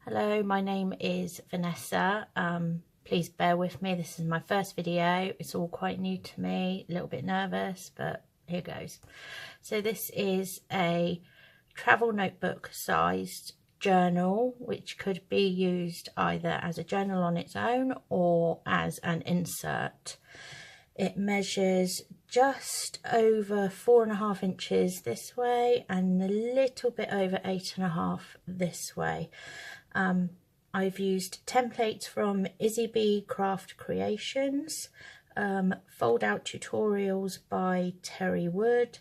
Hello, my name is Vanessa. Please bear with me. This is my first video. It's all quite new to me, a little bit nervous, but here goes. So this is a travel notebook sized journal, which could be used either as a journal on its own or as an insert. It measures just over 4.5 inches this way and a little bit over 8.5 this way. I've used templates from IzzyBeeCraftCreation, fold out tutorials by Terri Woods,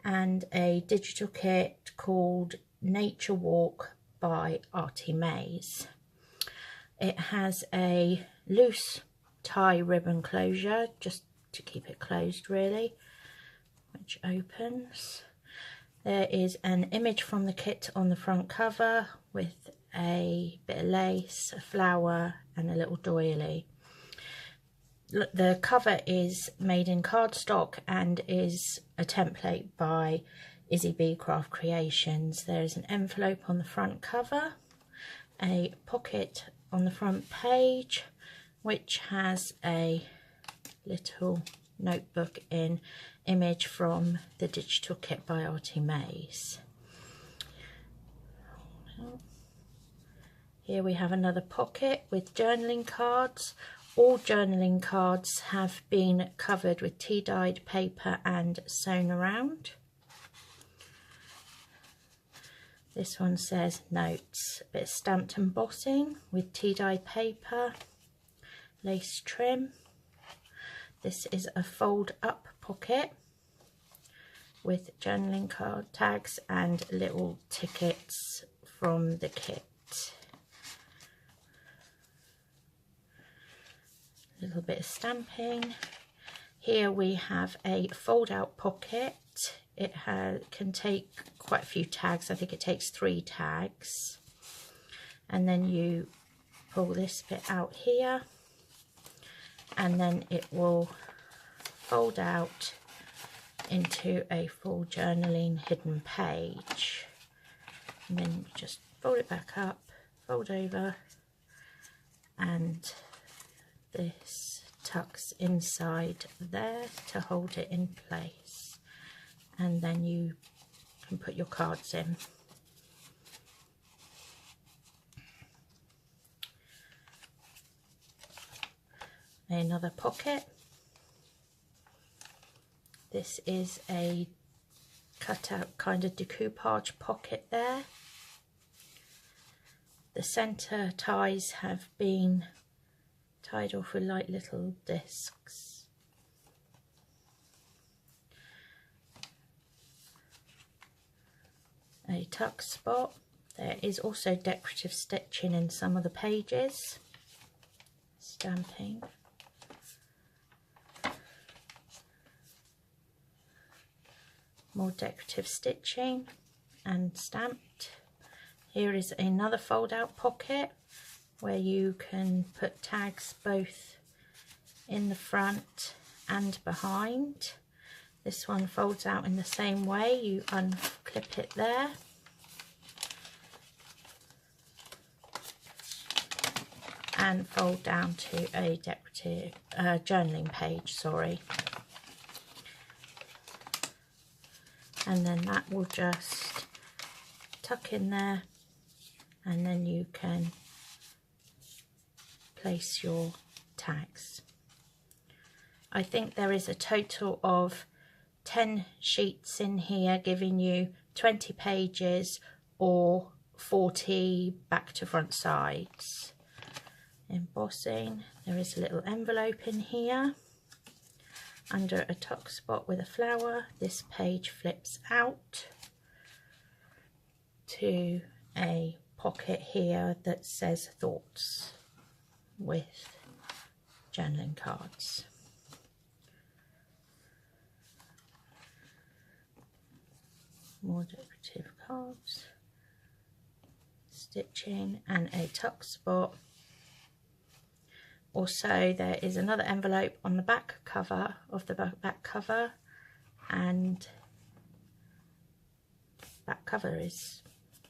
and a digital kit called Nature Walk by Artymaze. It has a loose tie ribbon closure, just to keep it closed really, which opens. There is an image from the kit on the front cover with a bit of lace, a flower and a little doily. The cover is made in cardstock and is a template by IzzyBeeCraftCreation. There is an envelope on the front cover, a pocket on the front page which has a little notebook in image from the digital kit by Artymaze. Here we have another pocket with journaling cards. All journaling cards have been covered with tea-dyed paper and sewn around. This one says notes, a bit of stamped embossing with tea-dyed paper, lace trim. This is a fold-up pocket with journaling card tags and little tickets from the kit. A little bit of stamping. Here we have a fold-out pocket. It can take quite a few tags. I think it takes 3 tags. And then you pull this bit out here, and then it will fold out into a full journaling hidden page. And then you just fold it back up, fold over, and this tucks inside there to hold it in place, and then you can put your cards in. Another pocket. This is a cut out kind of decoupage pocket there. The centre ties have been tied off with like little discs. A tuck spot. There is also decorative stitching in some of the pages. Stamping. More decorative stitching and stamped. Here is another fold out pocket where you can put tags both in the front and behind. This one folds out in the same way. You unclip it there. And fold down to a decorative journaling page, sorry. And then that will just tuck in there, and then you can place your tags. I think there is a total of 10 sheets in here, giving you 20 pages or 40 back to front sides. Embossing. There is a little envelope in here under a tuck spot with a flower. This page flips out to a pocket here that says thoughts with journaling cards. More decorative cards, stitching and a tuck spot. Also, there is another envelope on the back cover of the back cover, and back cover is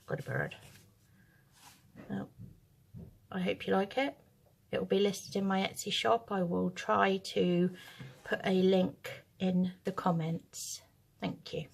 got a bird. Oh, I hope you like it. It will be listed in my Etsy shop. I will try to put a link in the comments. Thank you.